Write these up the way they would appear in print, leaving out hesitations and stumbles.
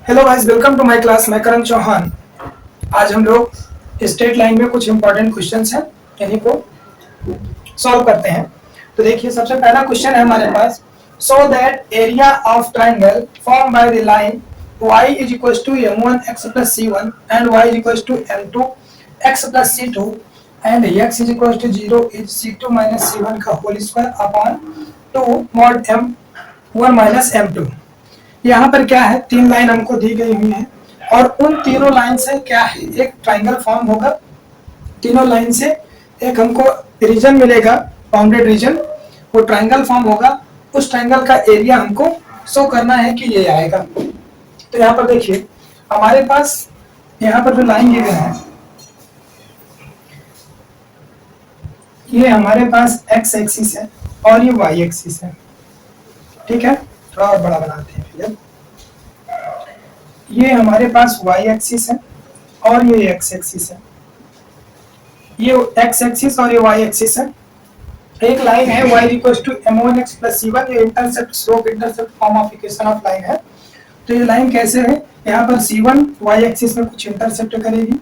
Hello guys, welcome to my class. मैं करण चौहान। आज हम लोग स्ट्रेट लाइन में कुछ इंपॉर्टेंट क्वेश्चंस हैं, इन्हीं को सॉल्व करते हैं। तो देखिए, सबसे पहला क्वेश्चन है हमारे पास, so that area of triangle form by the line y is equal to m1x plus c1 and y is equal to m2x plus c2 and x is equal to 0 is c2 minus c1 का whole square upon 2 mod m1 minus m2। यहाँ पर क्या है, तीन line हमको दी गई हुई है और उन तीनों लाइन से क्या है, एक ट्राइंगल फॉर्म होगा। तीनों लाइन से एक हमको रीजन मिलेगा, बाउंडेड रीजन, वो ट्राइंगल फॉर्म होगा। उस ट्राइंगल का एरिया हमको शो करना है कि ये आएगा। तो यहाँ पर देखिए, हमारे पास यहाँ पर जो लाइन दी गई है, ये हमारे पास एक्स एक्सिस है और ये वाई एक्सिस है। ठीक है, थोड़ा और बड़ा बनाते हैं फिर। ये हमारे पास y एक्सिस है और ये x एक्सिस है। ये x एक्सिस और ये y एक्सिस है। एक लाइन है y equals to m1x plus c1, ये intercept slope intercept form of equation of line है। तो ये लाइन कैसे है, यहाँ पर c1 y एक्सिस में कुछ इंटरसेप्ट करेगी।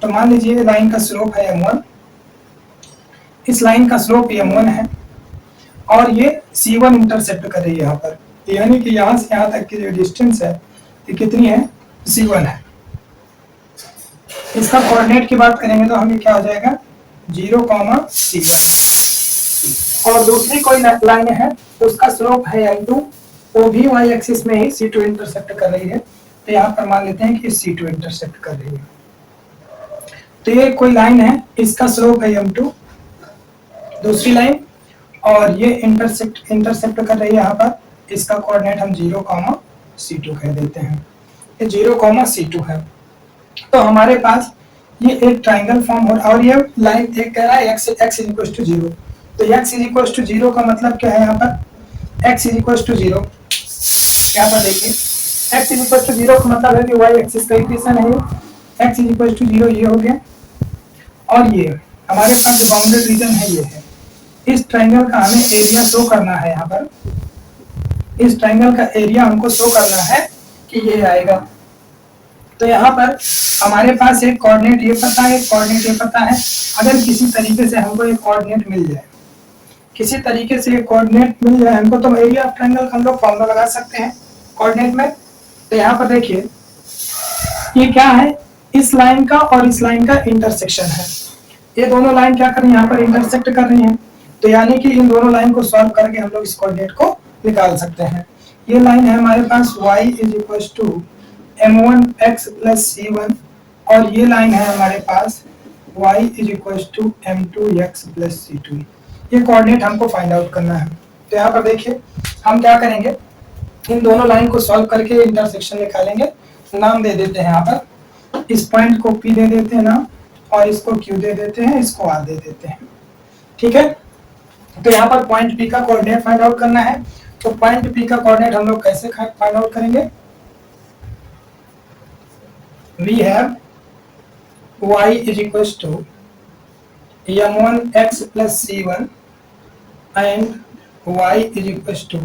तो मान लीजिए लाइन का स्लोप है m1, इस लाइन का स्लोप m1 है और ये c1 इंटरसेप्ट कर रही है यहाँ पर, यानी कि यहाँ से यहाँ तक की जो डिस्टेंस है ये कितनी है, c1 है। इसका कोऑर्डिनेट की बात करेंगे तो हमें क्या हो जाएगा, 0, c1। और दूसरी कोई लाइन है, उसका स्लोप है m2, वो भी y एक्सिस में ही c2 इंटरसेप्ट कर रही है। तो यहाँ पर मान लेते हैं कि c2 इंटरसेप्ट कर रही है। तो ये कोई लाइन है, इसका स्लोप है m2, दूसरी लाइन, और ये इंटरसेप्ट कर रही है यहाँ पर। इसका कोऑर्डिनेट हम 0, c2 कह देते हैं। ये 0, c2 है। तो हमारे पास ये एक ट्राइंगल फॉर्म हो रहा है और ये लाइन एक कह रहा है x इज इक्वल टू 0। तो x इज इक्वल टू 0 का मतलब क्या है, यहाँ पर x इज इक्वल टू 0। यहाँ पर देखिए, x इज इक्वल टू 0 का मतलब है कि y एक्सिस का इक्वेशन है, x इज इक्वल टू 0 ये हो गया। और ये हमारे पास जो बाउंडेड रीजन है ये है। इस ट्राइंगल का हमें एरिया शो करना है। यहाँ पर इस ट्राइंगल का एरिया हमको शो करना है कि ये आएगा। तो यहाँ पर हमारे पास एक कोऑर्डिनेट ये पता है, एक कोऑर्डिनेट ये पता है। अगर किसी तरीके से हमको एक कोऑर्डिनेट मिल जाए, किसी तरीके से एक कोऑर्डिनेट मिल जाए हमको, तो एरिया ऑफ ट्रायंगल का हम लोग फॉर्मूला लगा सकते हैं कोऑर्डिनेट में। तो यहाँ पर देखिए, ये क्या है, इस लाइन का और इस लाइन का इंटरसेक्शन है। ये दोनों लाइन क्या कर रही है, यहाँ पर इंटरसेक्ट कर रही है। तो यानी कि इन दोनों लाइन को सॉल्व करके हम लोग इस कोऑर्डिनेट को निकाल सकते हैं। ये लाइन है हमारे पास y is equal to m1x plus c1 और ये लाइन है हमारे पास y is equal to m2x plus c2। ये कोऑर्डिनेट हमको फाइंड आउट करना है। तो यहाँ पर देखिए, हम क्या करेंगे, इन दोनों लाइन को सॉल्व करके इंटरसेक्शन निकालेंगे। नाम दे देते हैं यहाँ पर, इस पॉइंट को P दे देते हैं नाम, और इसको Q दे देते हैं, इसको R दे देते हैं। ठीक है, तो यहाँ पर पॉइंट P का कोऑर्डिनेट फाइंड आउट करना है। तो पॉइंट P का कोऑर्डिनेट हम लोग कैसे फाइंड आउट करेंगे, we have y is equals to m1x plus c1 and y is equals to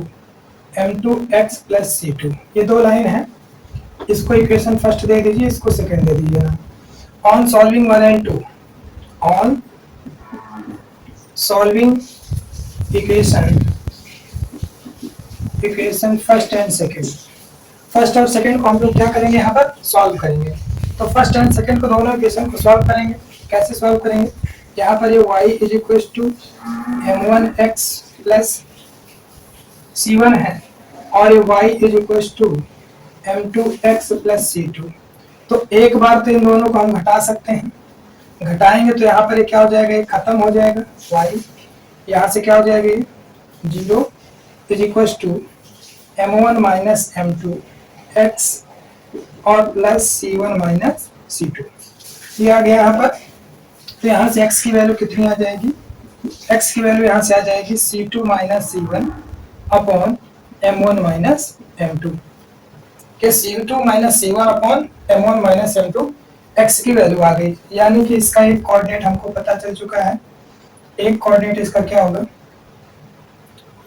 m2x plus c2। ये दो लाइन है, इसको इक्वेशन फर्स्ट दे दीजिए, इसको सेकंड दे दीजिए ना। On solving 1 and 2, on solving equation first and second, first और second को हम लोग क्या करेंगे, यहाँ पर सॉल्व करेंगे। तो फर्स्ट एंड सेकंड को दोनों इक्वेशन को सॉल्व करेंगे। कैसे सॉल्व करेंगे, यहाँ पर ये y is equal to m1x plus c1 है और ये y is equal to m2x plus c2। तो एक बार तो इन दोनों को हम घटा सकते हैं, घटाएंगे तो यहाँ पर ये क्या हो जाएगा, ये खत्म हो जाएगा y। यहाँ से क्या हो जाएगा, ये 0 is equal to m1 minus m2x और प्लस c1 माइनस c2। ये आ गया यहाँ पर। तो यहाँ से x की वैल्यू कितनी आ जाएगी, x की वैल्यू यहाँ से आ जाएगी c2 minus c1 upon m1 minus m2 के c2 minus c1 upon m1 minus m2 x की वैल्यू आ गई। यानी कि इसका एक कोऑर्डिनेट हमको पता चल चुका है। एक कोऑर्डिनेट इसका क्या होगा,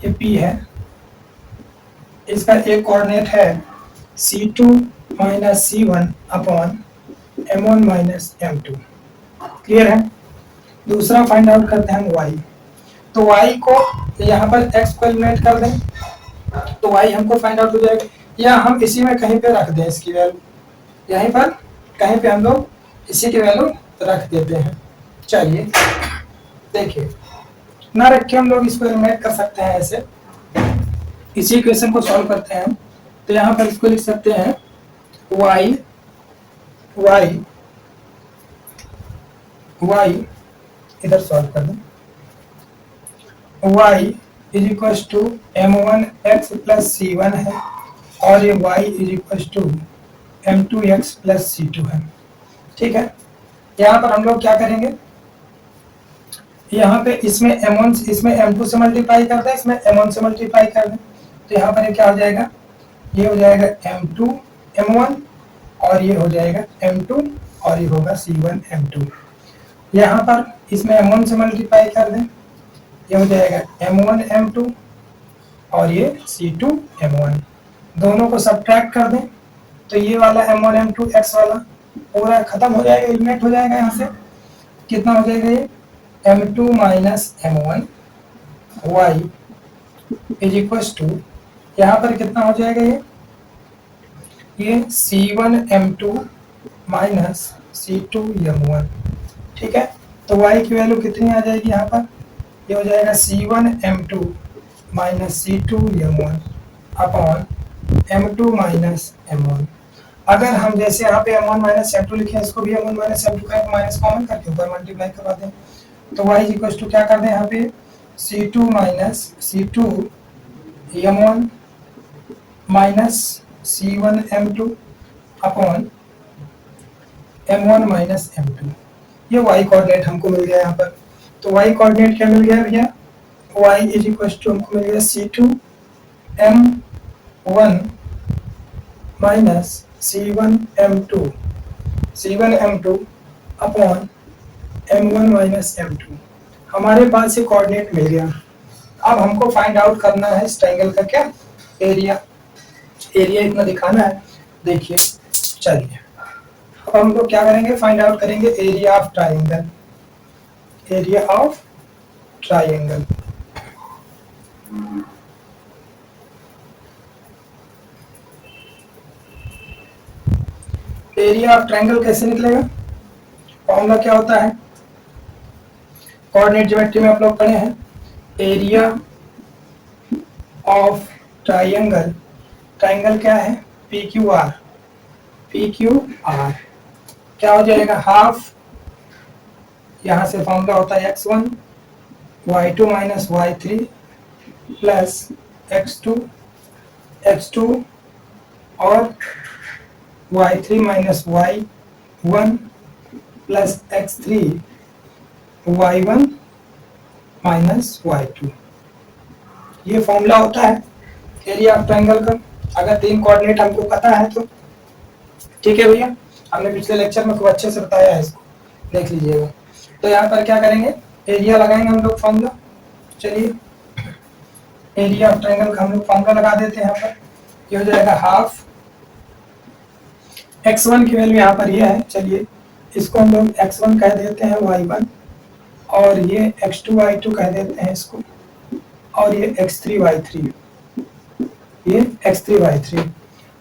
ये P है, इसका एक कोऑर्डिनेट है c2 minus C1 upon M1 minus M2। Clear है। दूसरा फाइंड आउट करते हैं हम y। तो y को यहाँ पर x को एलिमिनेट कर दें तो y हमको फाइंड आउट हो जाएगा, या हम इसी में कहीं पे रख दें इसकी वैल्यू, यहीं पर कहीं पे हम लोग इसी की वैल्यू रख देते हैं। चलिए देखिए, ना रख के हम लोग इसको एलिमिनेट कर सकते हैं ऐसे। इसी इक्वेशन को सॉल्व करते हैं तो यहाँ पर इसको लिख सकते हैं y इधर सॉल्व कर दें। y is equal to M1x plus C1 है और ये y is equal to M2x plus C2 है। ठीक है, यहाँ पर हम लोग क्या करेंगे, यहाँ पे इसमें M1 इसमें M2 से मल्टीप्लाई कर दें, इसमें M1 से मल्टीप्लाई कर दें, तो यहाँ पर ये क्या हो जाएगा, ये हो जाएगा M2 M1 और ये हो जाएगा M2 और ये होगा C1 M2। यहाँ पर इसमें M1 से मल्टीप्लाई कर दें, ये हो जाएगा M1 M2 और ये C2 M1। दोनों को सब्ट्रैक्ट कर दें तो ये वाला M1 M2 x वाला पूरा खत्म हो जाएगा, एलिमिनेट हो जाएगा। यहाँ से कितना हो जाएगा, ये M2 minus M1 y is equal to, यहाँ पर कितना हो जाएगा, ये C1 M2 minus C2 M1। ठीक है, तो y की वैल्यू कितनी आ जाएगी, यहाँ पर ये हो जाएगा C1 M2 minus C2 M1 upon M2 minus M1। अगर हम जैसे यहाँ पे M1 माइनस M2 लिखे, इसको भी M1 माइनस M2 का माइनस कॉमन करके ऊपर मल्टीप्लाई करवा दें, तो y इज इक्वल टू क्या कर दें, यहाँ पे C2 minus C2 M1 minus C1 M2 upon M1 minus M2। ये y कोऑर्डिनेट हमको मिल गया यहाँ पर। तो y कोऑर्डिनेट क्या मिल गया भैया, y इज इक्वल टू हमको मिल गया C2 M1 minus C1 M2 upon M1 minus M2। हमारे पास ये कोऑर्डिनेट मिल गया। अब हमको फाइंड आउट करना है इस ट्रायंगल का क्या, एरिया। एरिया इतना दिखाना है, देखिए। चलिए अब हम लोग क्या करेंगे, फाइंड आउट करेंगे area of triangle. Area of triangle, area of triangle कैसे निकलेगा, फॉर्मूला क्या होता है, कोऑर्डिनेट ज्योमेट्री में आप लोग पढ़े हैं। एरिया ऑफ ट्रायंगल, ट्रायंगल क्या है, PQR। क्या हो जाएगा, हाफ, यहाँ से फॉर्मूला होता है x1 y2 minus y3 plus x2 और y3 minus y1 plus x3 y1 minus y2। ये फॉर्मूला होता है एरिया ऑफ ट्रायंगल का, अगर तीन कोऑर्डिनेट हमको पता है तो। ठीक है भैया, हमने पिछले लेक्चर में खूब अच्छे से बताया है, इसको देख लीजिएगा। तो यहाँ पर क्या करेंगे, एरिया लगाएंगे हम लोग फॉर्मूला। चलिए एरिया ऑफ ट्रायंगल का हम लोग फॉर्मूला लगा देते हैं। यहाँ पर ये हो जाएगा हाफ, x1 की वैल्यू यहाँ पर ये है, चलिए इसको हम लोग x1 कह देते हैं y1, और ये x2 y2 कह देते हैं इसको, और ये x3 y3, ये x3 y3।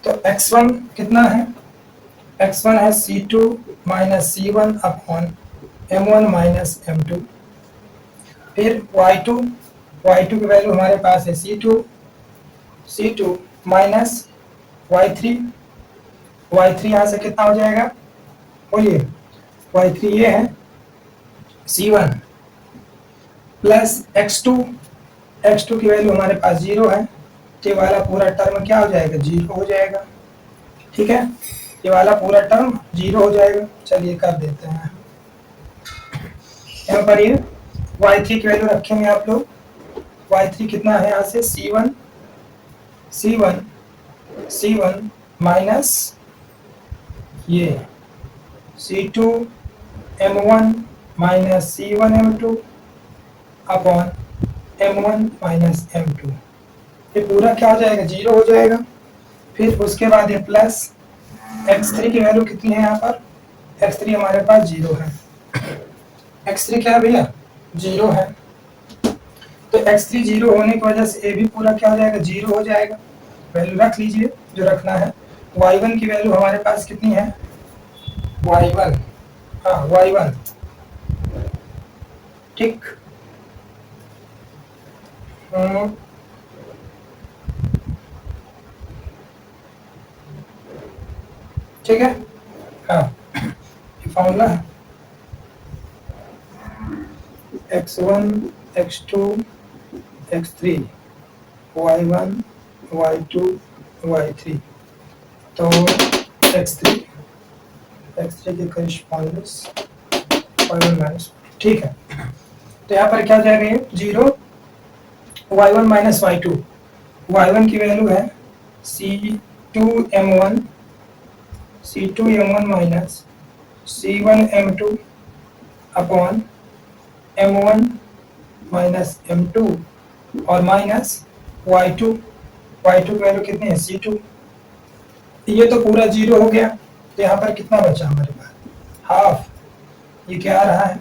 तो x1 कितना है, x1 है C2 minus C1 upon M1 minus M2। फिर y2 की वैल्यू हमारे पास है C2 माइनस y3 यहाँ से कितना हो जाएगा, बोलिए, y3 ये है C1 प्लस x2 की वैल्यू हमारे पास 0 है, तो ये वाला पूरा टर्म क्या हो जाएगा, 0 हो जाएगा। ठीक है, ये वाला पूरा टर्म 0 हो जाएगा। चलिए कर देते हैं, यहाँ पर ये y3 की वैल्यू रखेंगे आप लोग। y3 कितना है, यहाँ से C1 माइनस ये C2 M1 minus C1 M2 upon M1 minus M2। ये पूरा क्या हो जाएगा, 0 हो जाएगा। फिर उसके बाद ये प्लस x3 की वैल्यू कितनी है यहाँ पर, x3 हमारे पास 0 है, x3 क्या है भैया 0 है, तो x3 0 होने की वजह से a भी पूरा क्या हो जाएगा 0 हो जाएगा, वैल्यू रख लीजिए जो रखना है। y1 की वैल्यू हमारे पास कितनी है y1, हाँ y1 ठीक, ठीक है, हाँ ये फॉर्मूला है x1 x2 x3 y1 y2 y3, तो x3 के करिस्पॉन्डेंस y1 माइनस, ठीक है, तो यहाँ पर क्या हो जाएगा ये 0 y1 माइनस y2, y1 की वैल्यू है C2m1 minus C1m2 upon m1 minus m2 और माइनस y2 की वैल्यू कितनी है C2, ये तो पूरा 0 हो गया, तो यहाँ पर कितना बचा हमारे पास हाफ, ये क्या आ रहा है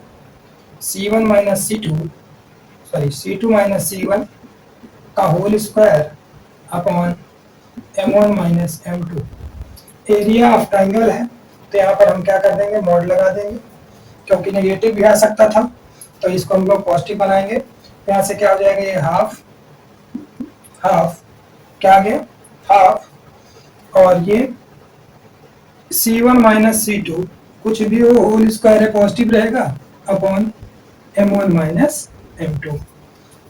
C1 minus C2 minus C1 का whole square upon m1 minus m2, area of triangle है, तो यहाँ पर हम क्या कर देंगे मॉड लगा देंगे, क्योंकि नेगेटिव भी आ सकता था तो इसको हम लोग पॉजिटिव बनाएंगे, यहाँ से क्या हो जाएगा ये हाफ क्या आ गया हाफ, और ये C1 माइनस C2 कुछ भी हो होल स्क्वायर है पॉजिटिव रहेगा अपॉन m1 माइनस m2,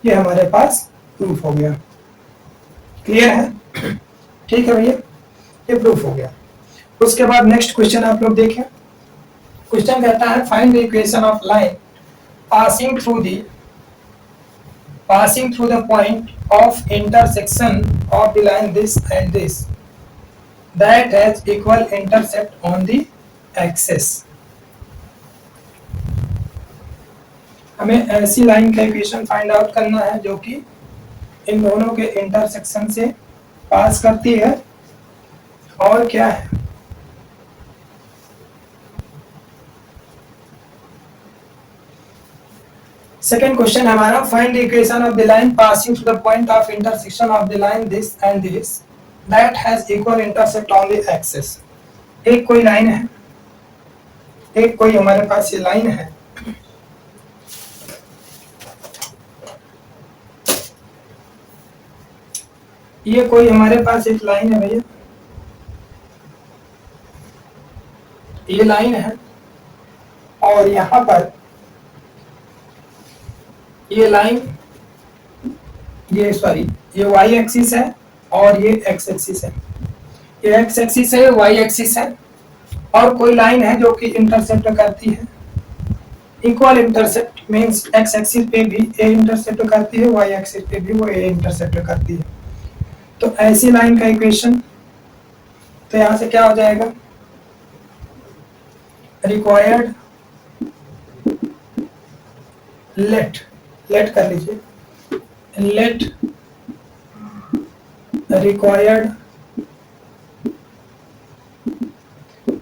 ये हमारे पास प्रूफ हो गया, क्लियर है, ठीक है भैया, ये प्रूफ हो गया। उसके बाद नेक्स्ट क्वेश्चन आप लोग देखें, क्वेश्चन कहता है find the equation of line passing through the point of intersection of the line this and this that has equal intercept on the axis. हमें ऐसी लाइन का इक्वेशन फाइंड आउट करना है जो कि इन दोनों के इंटरसेक्शन से पास करती है, और क्या है सेकेंड क्वेश्चन हमारा find the equation of the line passing through the point of intersection of the line this and this that has equal intercept on the axis. एक कोई लाइन है, एक कोई हमारे पास ये लाइन है, ये कोई हमारे पास एक लाइन है भैया, ये लाइन है, और यहाँ पर ये लाइन ये y एक्सिस है और ये x एक्सिस है, ये x एक्सिस है y एक्सिस है, और कोई लाइन है जो कि इंटरसेप्ट करती है, equal intercept means x axis पे भी a इंटरसेप्ट करती है, y एक्सिस पे भी वो a इंटरसेप्ट करती है, तो ऐसी लाइन का इक्वेशन, तो यहाँ से क्या हो जाएगा रिक्वायर्ड लेट कर लीजिए, let required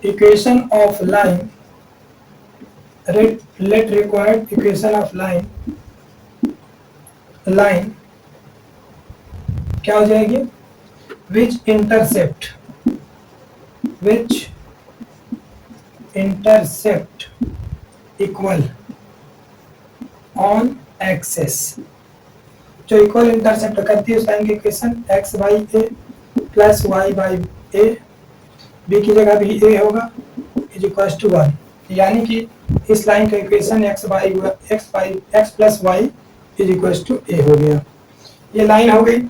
equation of line, let required equation of line क्या हो जाएगी which intercept equal on axis, जो इक्वल इंटरसेप्ट करती है उस लाइन की equation x by a plus y by a, b की जगह भी ए होगा इज इक्वल टू 1, यानी कि इस लाइन का equation x plus y is equal to a हो गया, ये लाइन हो गई।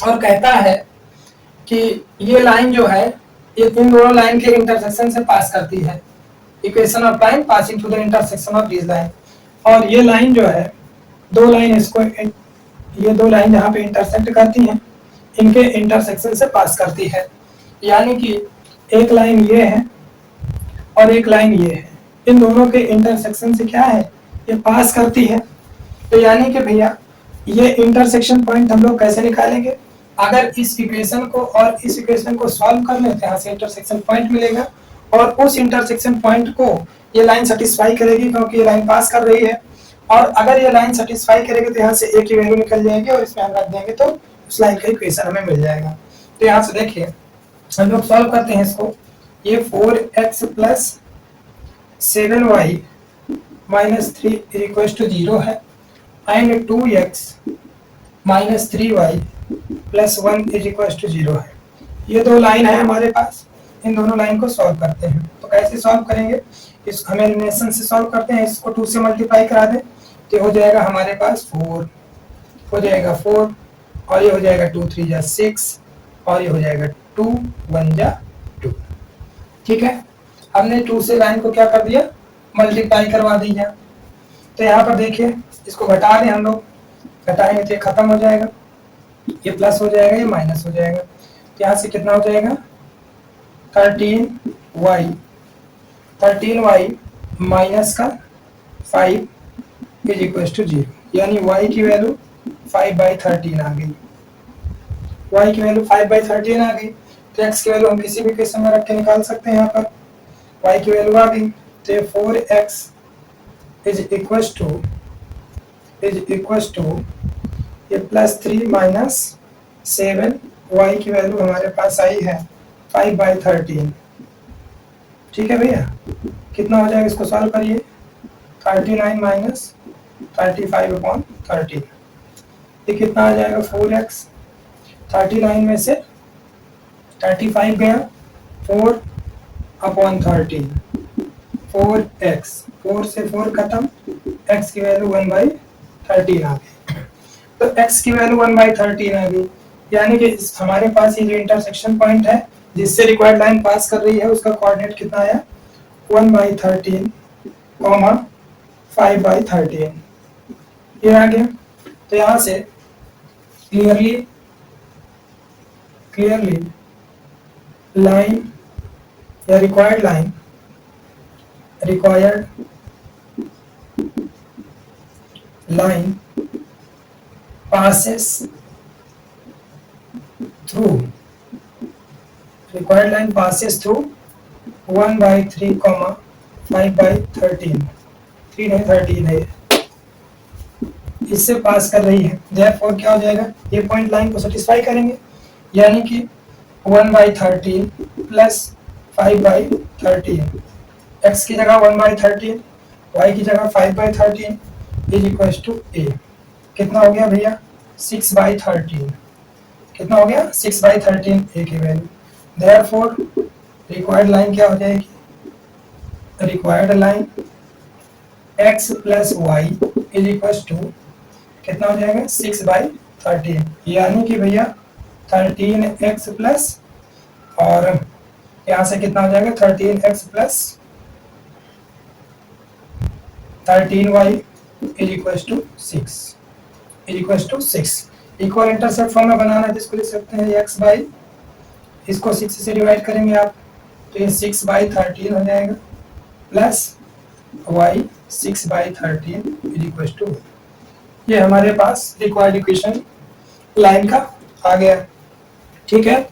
और कहता है कि ये लाइन जो है ये इन दोनों लाइन के इंटरसेक्शन से पास करती है, equation of line passing through the intersection of this line, और ये लाइन जो है दो लाइन इसको ये दो लाइन जहाँ पे इंटरसेक्ट करती हैं इनके इंटरसेक्शन से पास करती है, यानी कि एक लाइन ये है और एक लाइन ये है, इन दोनों के इंटरसेक्शन से क्या है ये पास करती है, तो यानी कि भैया ये इंटरसेक्शन पॉइंट हम लोग कैसे निकालेंगे, अगर इस इक्वेशन को और इस इक्वेशन को सॉल्व कर लेते हैं, यहाँ से इंटरसेक्शन पॉइंट मिलेगा और उस इंटरसेक्शन पॉइंट को ये लाइन सेटिस्फाई करेगी क्योंकि ये लाइन पास कर रही है। और अगर ये लाइन सेटिस्फाई करेगी तो यहाँ से ए की वैल्यू निकल जाएगी और इसमें हम रख देंगे तो उस लाइन का इक्वेशन हमें मिल जाएगा। तो यहाँ से देखिए हम लोग सॉल्व करते हैं इसको। ये 4x plus 7y minus 3 equal to 0 है and 2x minus 3y plus 1 is equal to 0 है। ये दो लाइन है हमारे पास, इन दोनों लाइन को सॉल्व करते हैं। तो कैसे सॉल्व करेंगे, इस हम एलिमिनेशन से सॉल्व करते हैं, इसको 2 से मल्टीप्लाई करा दें तो हो जाएगा हमारे पास 4 हो जाएगा 4 और ये हो जाएगा 2 3 जा 6 और ये हो जाएगा 2 1 जा 2। ठीक है, हमने 2 से लाइन को क्या कर दिया, मल्टीप्लाई करवा दिया। तो यहाँ पर देखिए इसको घटा दें, हम लोग घटाएंगे तो ये खत्म हो जाएगा, ये प्लस हो जाएगा, ये माइनस हो जाएगा। तो यहाँ से कितना हो जाएगा 13y माइनस का 5 इज इक्वल टू 0, यानी y की वैल्यू 5/13 आ गई। y की वैल्यू 5/13 आ गई। तो x की वैल्यू हम किसी भी केस में रख के निकाल सकते हैं। यहाँ पर y की वैल्यू आ गई तो 4x इज इक्वल टू ये +3 माइनस 7 y की वैल्यू हमारे पास आई है 5/13। ठीक है भैया, कितना हो जाएगा, इसको सॉल्व करिए। 39 माइनस 35/13 ये कितना आ जाएगा 4x। 39 में से 35 गया, 4/13 4x, 4 से 4 खत्म, x की वैल्यू 1/13 आ गई। तो x की वैल्यू 1/13 आ गई, यानी कि हमारे पास ये जो इंटरसेक्शन पॉइंट है जिससे रिक्वायर्ड लाइन पास कर रही है उसका कोऑर्डिनेट कितना आया 1/13, 5/13 ये आ गया। तो यहाँ से क्लियरली लाइन या रिक्वायर्ड लाइन passes through 1/3, 5/13, 3 नहीं 13 है, इससे पास कर रही है। therefore क्या हो जाएगा, ये पॉइंट लाइन को सेटिस्फाई करेंगे, यानी कि 1/13 प्लस 5/13, x की जगह 1/13, y की जगह 5/13 इज इक्वल टू a। कितना हो गया भैया 6/13, कितना हो गया 6/13 a की वैल्यू। देयरफॉर रिक्वायर्ड लाइन क्या हो जाएगी, required line x plus y is equal to कितना हो जाएगा 6/13, यानी कि भैया 13x प्लस और यहाँ से कितना हो जाएगा 13x plus 13y is equal to 6 equal intercept form में बनाना है, जिसको लिख सकते हैं x बाई, इसको 6 से डिवाइड करेंगे आप तो ये 6/13 हो जाएगा plus y 6/13 is equal to, ये हमारे पास रिक्वायर्ड इक्वेशन लाइन का आ गया। ठीक है,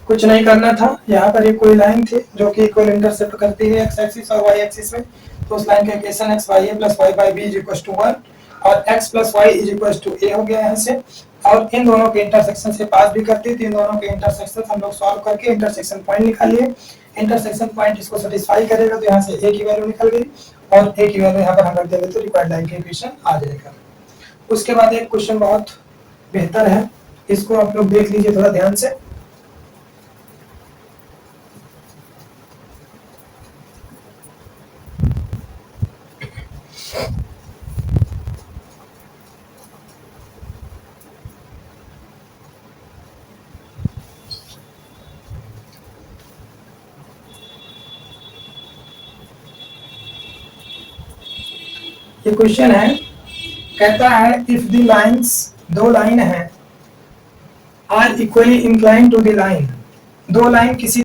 कुछ नहीं करना था, यहाँ पर एक कोई लाइन थी जो कि इक्वल इंटरसेप्ट करती है x एक्सिस और y एक्सिस में, तो उस लाइन का equation x by a plus y by b is equal to 1 और x plus y is equal to a हो गया यहाँ से। और इन दोनों के इंटरसेक्शन से पास भी करती थी, इन दोनों के इंटरसेक्शन हम लोग सॉल्व करके इंटरसेक्शन पॉइंट निकालिए। इंटरसेक्शन पॉइंट इसको सेटिस्फाई करेगा तो यहाँ से a की वैल्यू निकल गई और a की वैल्यू यहाँ पर हम रख देंगे तो रिक्वायर्ड लाइन का इक्वेशन आ जाएगा। उसके बाद एक क्वेश्चन बहुत बेहतर है, इसको आप लोग देख लीजिए थोड़ा ध्यान से। ये क्वेश्चन है, कहता है इफ द लाइंस, दो लाइन है, are equally incline to the line, दो लाइन किसी